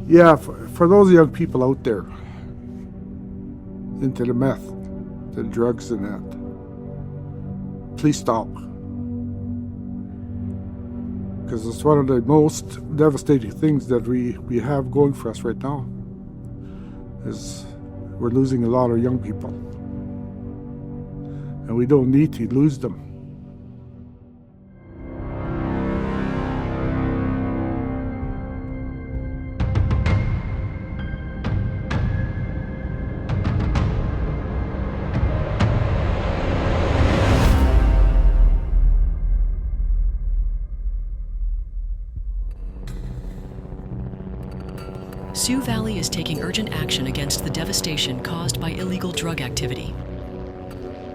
Yeah, for those young people out there into the meth, the drugs and that, please stop. Because it's one of the most devastating things that we have going for us right now, is we're losing a lot of young people. And we don't need to lose them. Sioux Valley is taking urgent action against the devastation caused by illegal drug activity.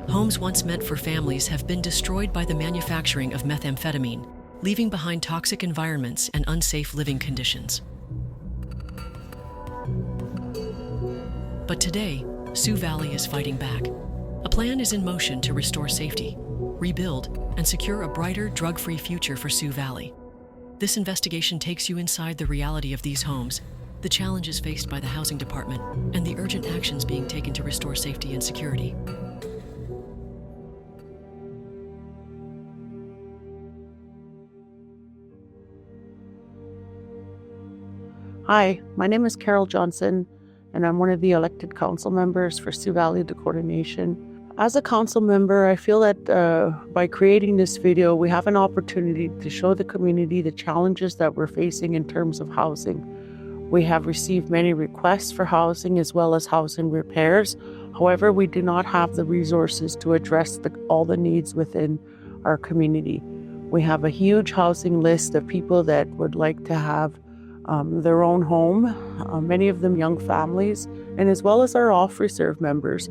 Homes once meant for families have been destroyed by the manufacturing of methamphetamine, leaving behind toxic environments and unsafe living conditions. But today, Sioux Valley is fighting back. A plan is in motion to restore safety, rebuild, and secure a brighter, drug-free future for Sioux Valley. This investigation takes you inside the reality of these homes, the challenges faced by the housing department, and the urgent actions being taken to restore safety and security. Hi, my name is Carol Johnson, and I'm one of the elected council members for Sioux Valley Dakota Nation. As a council member, I feel that by creating this video, we have an opportunity to show the community the challenges that we're facing in terms of housing. We have received many requests for housing as well as housing repairs. However, we do not have the resources to address all the needs within our community. We have a huge housing list of people that would like to have their own home, many of them young families, and as well as our off-reserve members.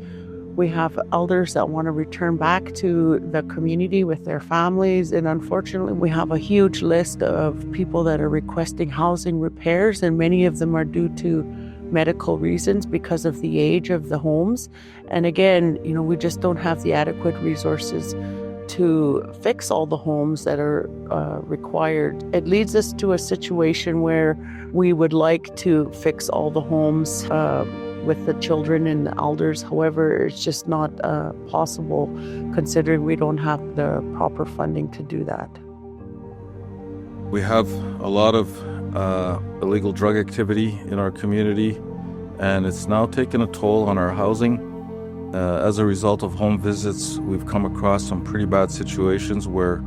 We have elders that want to return back to the community with their families, and unfortunately we have a huge list of people that are requesting housing repairs, and many of them are due to medical reasons because of the age of the homes. And again, we just don't have the adequate resources to fix all the homes that are required. It leads us to a situation where we would like to fix all the homes with the children and the elders. However, it's just not possible considering we don't have the proper funding to do that. We have a lot of illegal drug activity in our community, and it's now taken a toll on our housing. As a result of home visits, we've come across some pretty bad situations where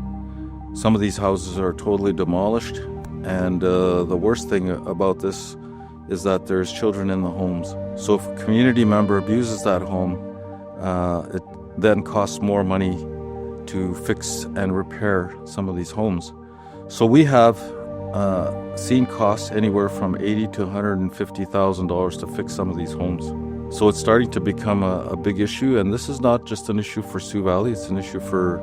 some of these houses are totally demolished, and the worst thing about this is that there's children in the homes. So if a community member abuses that home, it then costs more money to fix and repair some of these homes. So we have seen costs anywhere from $80,000 to $150,000 to fix some of these homes. So it's starting to become a big issue, and this is not just an issue for Sioux Valley, it's an issue for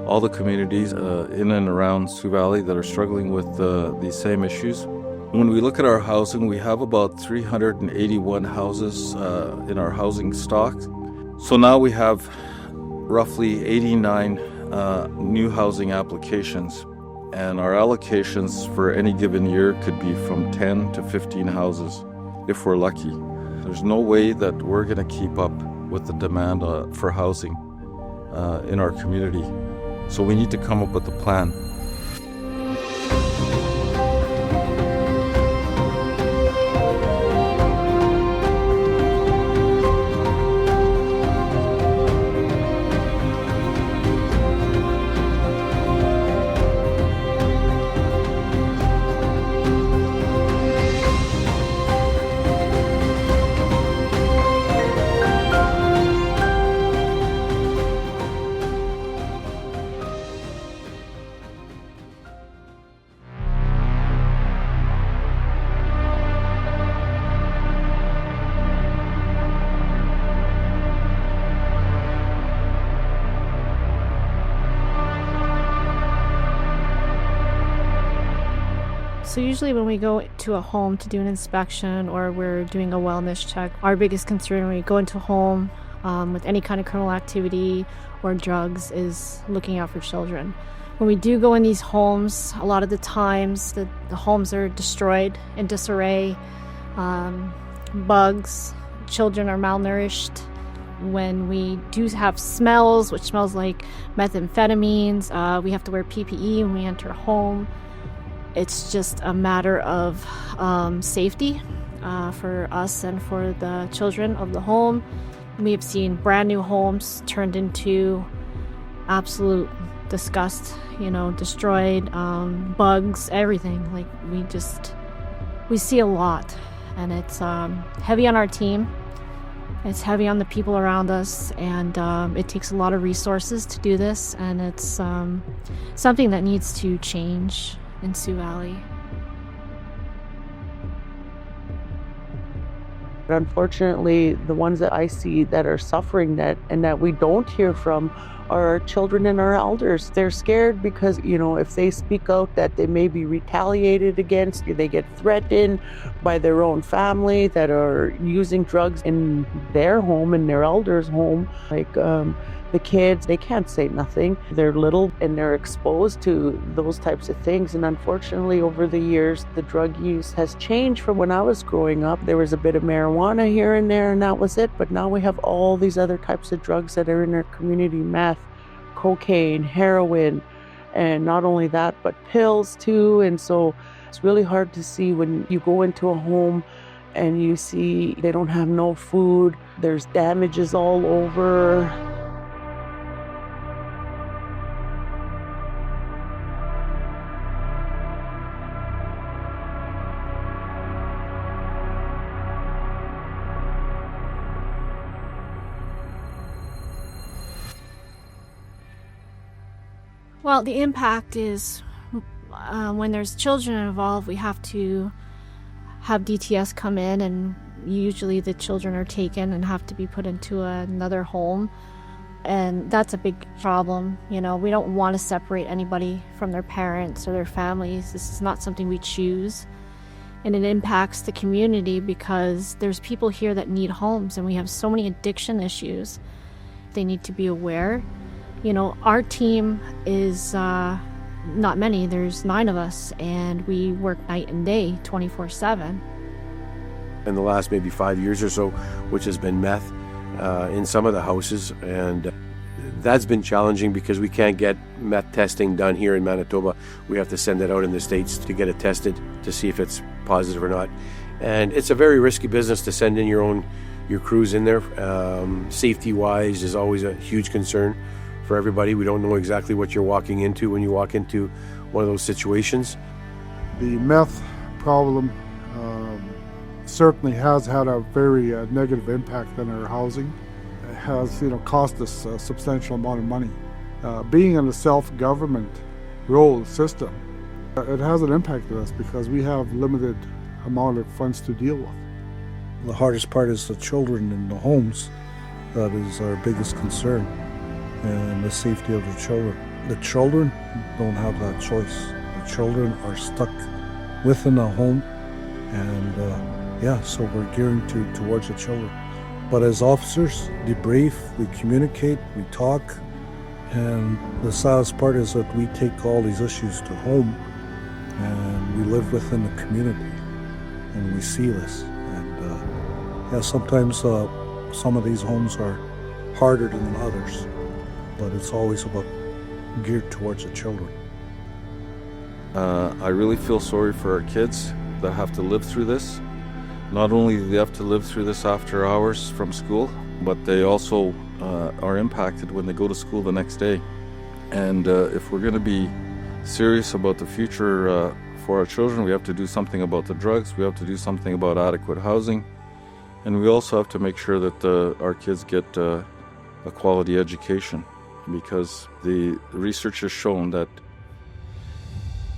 all the communities in and around Sioux Valley that are struggling with these same issues. When we look at our housing, we have about 381 houses in our housing stock. So now we have roughly 89 new housing applications, and our allocations for any given year could be from 10 to 15 houses if we're lucky. There's no way that we're going to keep up with the demand for housing in our community. So we need to come up with a plan. So usually when we go to a home to do an inspection or we're doing a wellness check, our biggest concern when we go into a home with any kind of criminal activity or drugs is looking out for children. When we do go in these homes, a lot of the times the homes are destroyed in disarray. Bugs, children are malnourished. When we do have smells, which smells like methamphetamines, we have to wear PPE when we enter a home. It's just a matter of safety for us and for the children of the home. We have seen brand new homes turned into absolute disgust, destroyed, bugs, everything. Like we see a lot, and it's heavy on our team. It's heavy on the people around us, and it takes a lot of resources to do this, and it's something that needs to change in Sioux Valley. Unfortunately, the ones that I see that are suffering that we don't hear from are our children and our elders. They're scared because, if they speak out that they may be retaliated against, they get threatened by their own family that are using drugs in their home, in their elders' home. Like the kids, they can't say nothing. They're little and they're exposed to those types of things. And unfortunately, over the years, the drug use has changed from when I was growing up. There was a bit of marijuana here and there, and that was it. But now we have all these other types of drugs that are in our community: meth, cocaine, heroin, and not only that, but pills too. And so it's really hard to see when you go into a home and you see they don't have no food, there's damages all over. Well, the impact is when there's children involved, we have to have DTS come in, and usually the children are taken and have to be put into another home. And that's a big problem. We don't want to separate anybody from their parents or their families. This is not something we choose. And it impacts the community because there's people here that need homes, and we have so many addiction issues. They need to be aware. Our team is not many. There's 9 of us, and we work night and day, 24/7. In the last maybe 5 years or so, which has been meth in some of the houses, and that's been challenging because we can't get meth testing done here in Manitoba. We have to send it out in the States to get it tested to see if it's positive or not. And it's a very risky business to send in your crews in there. Safety-wise is always a huge concern for everybody. We don't know exactly what you're walking into when you walk into one of those situations. The meth problem certainly has had a very negative impact on our housing. It has, cost us a substantial amount of money. Being in a self-government role system, it has an impact on us because we have limited amount of funds to deal with. The hardest part is the children in the homes. That is our biggest concern, and the safety of the children. The children don't have that choice. The children are stuck within a home, and so we're gearing towards the children. But as officers, debrief, we communicate, we talk, and the saddest part is that we take all these issues to home, and we live within the community, and we see this. And sometimes some of these homes are harder than others, but it's always about geared towards the children. I really feel sorry for our kids that have to live through this. Not only do they have to live through this after hours from school, but they also are impacted when they go to school the next day. And if we're going to be serious about the future for our children, we have to do something about the drugs, we have to do something about adequate housing, and we also have to make sure that our kids get a quality education, because the research has shown that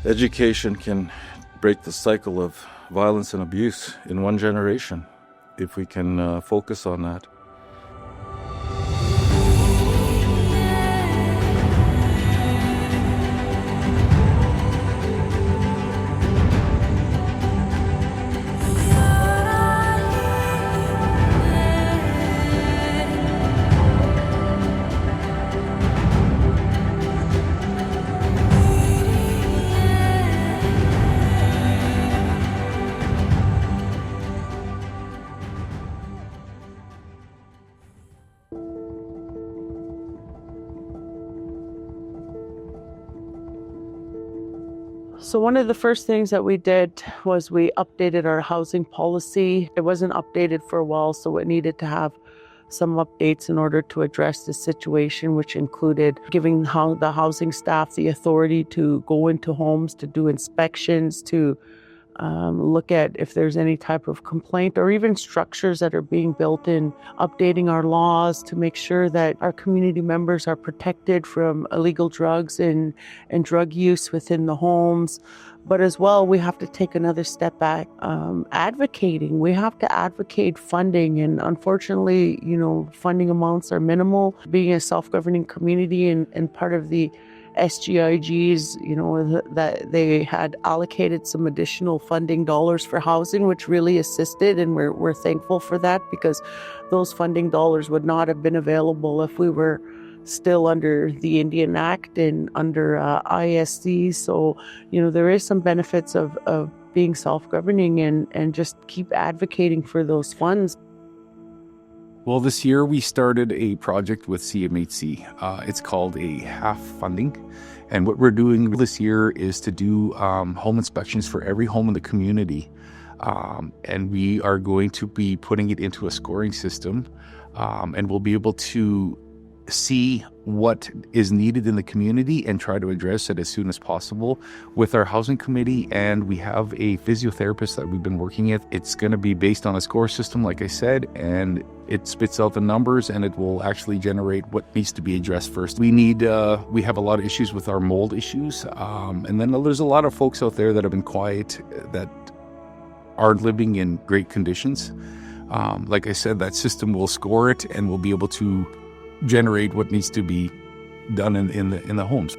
education can break the cycle of violence and abuse in one generation if we can focus on that. So one of the first things that we did was we updated our housing policy. It wasn't updated for a while, so it needed to have some updates in order to address the situation, which included giving the housing staff the authority to go into homes, to do inspections, to look at if there's any type of complaint or even structures that are being built in, updating our laws to make sure that our community members are protected from illegal drugs and drug use within the homes. But as well, we have to take another step back, advocating. We have to advocate funding, and unfortunately, funding amounts are minimal. Being a self-governing community and part of the SGIGs, that they had allocated some additional funding dollars for housing, which really assisted, and we're thankful for that, because those funding dollars would not have been available if we were still under the Indian Act and under ISC. So, there is some benefits of being self-governing and just keep advocating for those funds. Well, this year we started a project with CMHC. It's called a half funding. And what we're doing this year is to do home inspections for every home in the community. And we are going to be putting it into a scoring system. And we'll be able to see what is needed in the community and try to address it as soon as possible with our housing committee. And we have a physiotherapist that we've been working with. It's going to be based on a score system, like I said, and it spits out the numbers and it will actually generate what needs to be addressed first. We have a lot of issues with our mold issues. And then there's a lot of folks out there that have been quiet that are living in great conditions. Like I said, that system will score it and we'll be able to generate what needs to be done in the homes.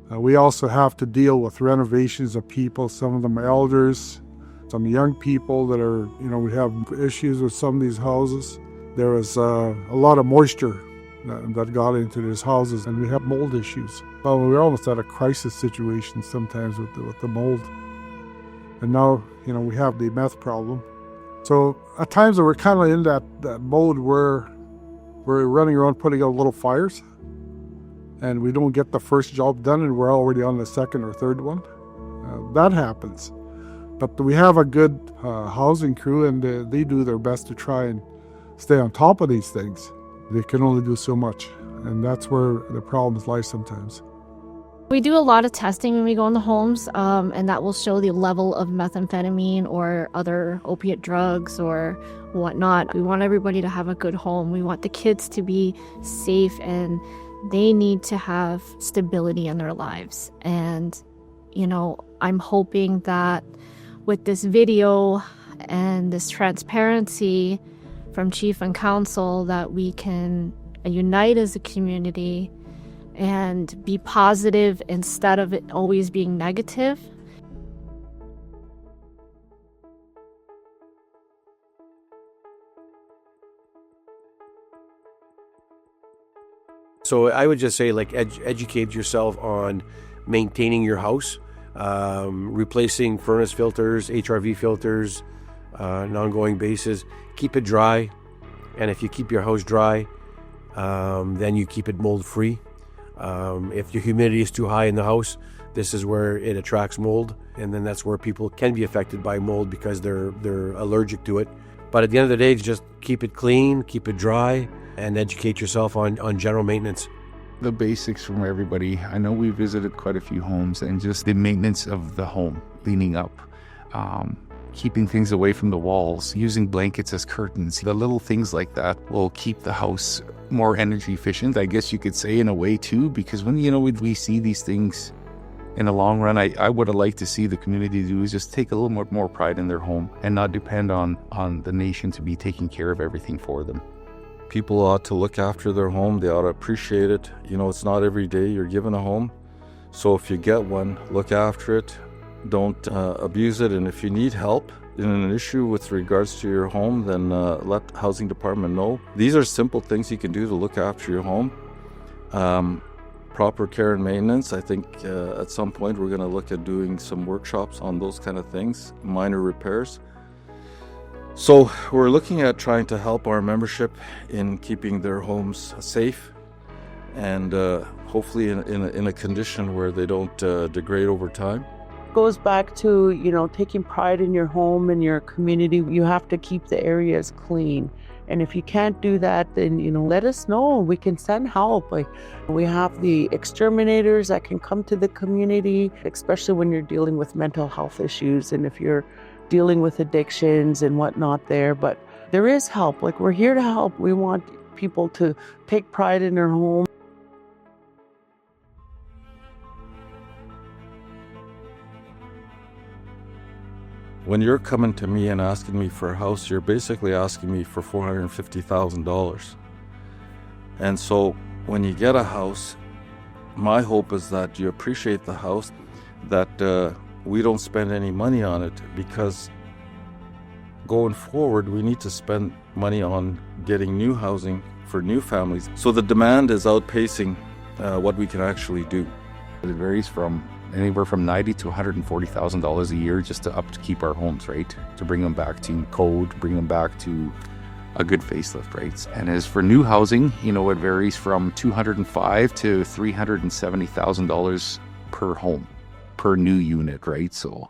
We also have to deal with renovations of people, some of them elders, some young people that are, we have issues with some of these houses. There was a lot of moisture that got into these houses, and we have mold issues. Well, we're almost at a crisis situation sometimes with the mold. And now, we have the meth problem. So at times we're kind of in that mode where we're running around putting out little fires, and we don't get the first job done and we're already on the second or third one. That happens. But we have a good housing crew, and they do their best to try and stay on top of these things. They can only do so much, and that's where the problems lie sometimes. We do a lot of testing when we go in the homes, and that will show the level of methamphetamine or other opiate drugs or whatnot. We want everybody to have a good home. We want the kids to be safe, and they need to have stability in their lives. And, I'm hoping that with this video and this transparency from Chief and Council that we can unite as a community and be positive instead of it always being negative. So I would just say, educate yourself on maintaining your house, replacing furnace filters, HRV filters, on an ongoing basis. Keep it dry, and if you keep your house dry, then you keep it mold-free. If your humidity is too high in the house, this is where it attracts mold, and then that's where people can be affected by mold because they're allergic to it. But at the end of the day, just keep it clean, keep it dry, and educate yourself on general maintenance. The basics from everybody. I know we visited quite a few homes, and just the maintenance of the home, cleaning up, keeping things away from the walls, using blankets as curtains. The little things like that will keep the house more energy efficient, I guess you could say, in a way too, because when we see these things in the long run, I would have liked to see the community do is just take a little more pride in their home and not depend on the nation to be taking care of everything for them. People ought to look after their home. They ought to appreciate it. It's not every day you're given a home. So if you get one, look after it. Don't abuse it. And if you need help in an issue with regards to your home, then let the housing department know. These are simple things you can do to look after your home. Proper care and maintenance. I think at some point we're going to look at doing some workshops on those kind of things, minor repairs. So we're looking at trying to help our membership in keeping their homes safe and hopefully in a condition where they don't degrade over time. Goes back to, taking pride in your home and your community. You have to keep the areas clean. And if you can't do that, then, let us know. We can send help. Like, we have the exterminators that can come to the community, especially when you're dealing with mental health issues and if you're dealing with addictions and whatnot there. But there is help. Like, we're here to help. We want people to take pride in their home. When you're coming to me and asking me for a house, you're basically asking me for $450,000. And so when you get a house, my hope is that you appreciate the house, that we don't spend any money on it, because going forward, we need to spend money on getting new housing for new families. So the demand is outpacing what we can actually do. It varies from anywhere from $90,000 to $140,000 a year just to keep our homes, right? To bring them back to code, bring them back to a good facelift, right? And as for new housing, it varies from $205,000 to $370,000 per home, per new unit, right? So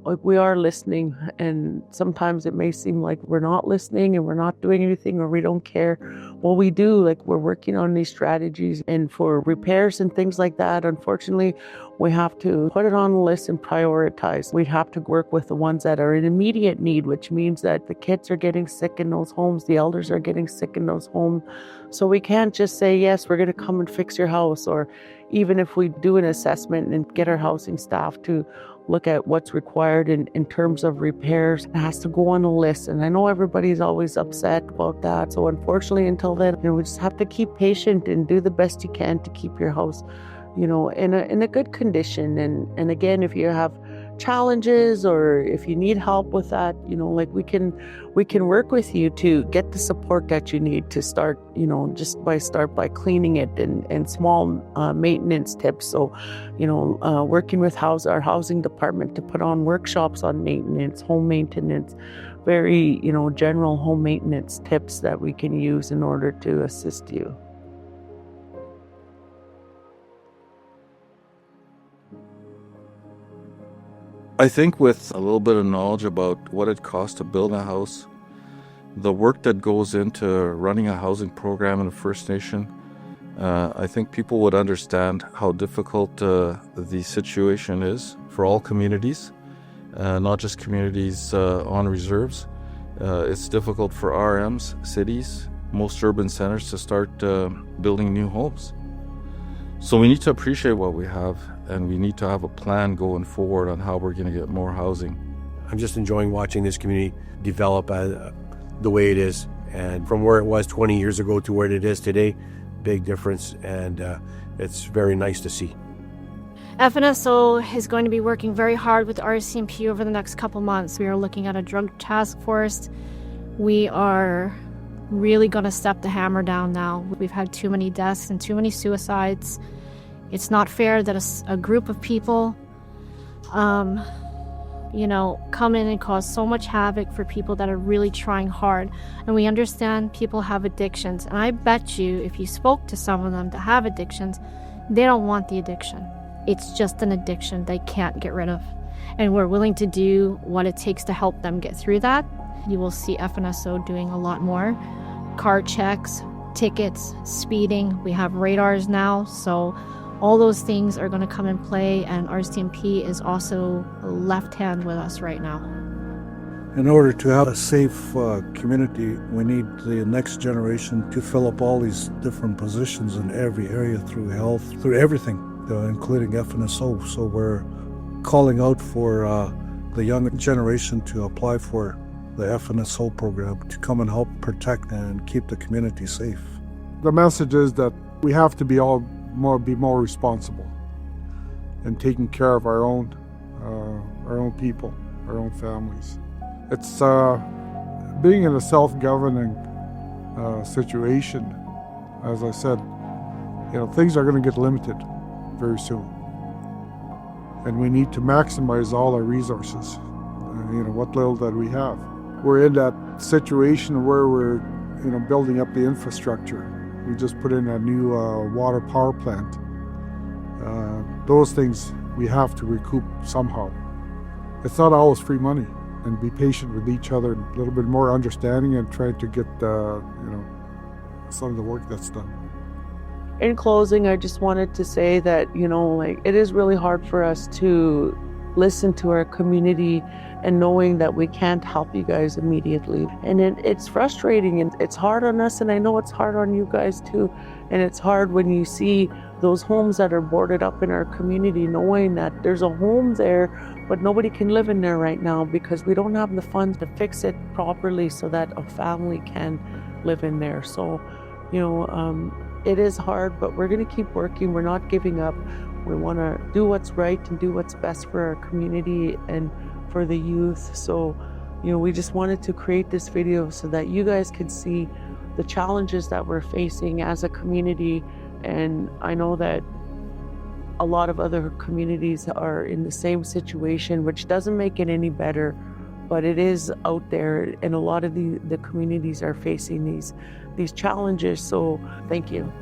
like, we are listening, and sometimes it may seem like we're not listening and we're not doing anything or we don't care. Well, we do. Like, we're working on these strategies, and for repairs and things like that, unfortunately, we have to put it on the list and prioritize. We'd have to work with the ones that are in immediate need, which means that the kids are getting sick in those homes, the elders are getting sick in those homes. So we can't just say, yes, we're going to come and fix your house, or even if we do an assessment and get our housing staff to look at what's required in terms of repairs, it has to go on a list. And I know everybody's always upset about that. So unfortunately, until then, we just have to keep patient and do the best you can to keep your house, in a good condition. And again, if you have challenges or if you need help with that, we can work with you to get the support that you need to start, start by cleaning it and small maintenance tips. So, working with our housing department to put on workshops on maintenance, home maintenance, very, general home maintenance tips that we can use in order to assist you. I think with a little bit of knowledge about what it costs to build a house, the work that goes into running a housing program in a First Nation, I think people would understand how difficult the situation is for all communities, not just communities on reserves. It's difficult for RMs, cities, most urban centers to start building new homes. So we need to appreciate what we have, and we need to have a plan going forward on how we're going to get more housing. I'm just enjoying watching this community develop the way it is. And from where it was 20 years ago to where it is today, big difference, and it's very nice to see. FNSO is going to be working very hard with RCMP over the next couple months. We are looking at a drug task force. We are really going to step the hammer down now. We've had too many deaths and too many suicides. It's not fair that a group of people, come in and cause so much havoc for people that are really trying hard. And we understand people have addictions. And I bet you if you spoke to some of them that have addictions, they don't want the addiction. It's just an addiction they can't get rid of. And we're willing to do what it takes to help them get through that. You will see FNSO doing a lot more. Car checks, tickets, speeding. We have radars now, so all those things are going to come in play, and RCMP is also left hand with us right now. In order to have a safe community, we need the next generation to fill up all these different positions in every area through health, through everything, including FNSO. So we're calling out for the young generation to apply for the FNSO program to come and help protect and keep the community safe. The message is that we have to be more responsible in taking care of our own people, our own families. It's being in a self-governing situation. As I said, things are going to get limited very soon. and we need to maximize all our resources, what little that we have. We're in that situation where we're, building up the infrastructure. We just put in a new water power plant. Those things we have to recoup somehow. It's not always free money, and be patient with each other, a little bit more understanding, and try to get, some of the work that's done. In closing, I just wanted to say that, it is really hard for us to listen to our community and knowing that we can't help you guys immediately. And it's frustrating, and it's hard on us, and I know it's hard on you guys too. And it's hard when you see those homes that are boarded up in our community, knowing that there's a home there, but nobody can live in there right now because we don't have the funds to fix it properly so that a family can live in there. So, it is hard, but we're going to keep working. We're not giving up. We want to do what's right and do what's best for our community and for the youth. So, we just wanted to create this video so that you guys could see the challenges that we're facing as a community. And I know that a lot of other communities are in the same situation, which doesn't make it any better, but it is out there, and a lot of the communities are facing these challenges. So thank you.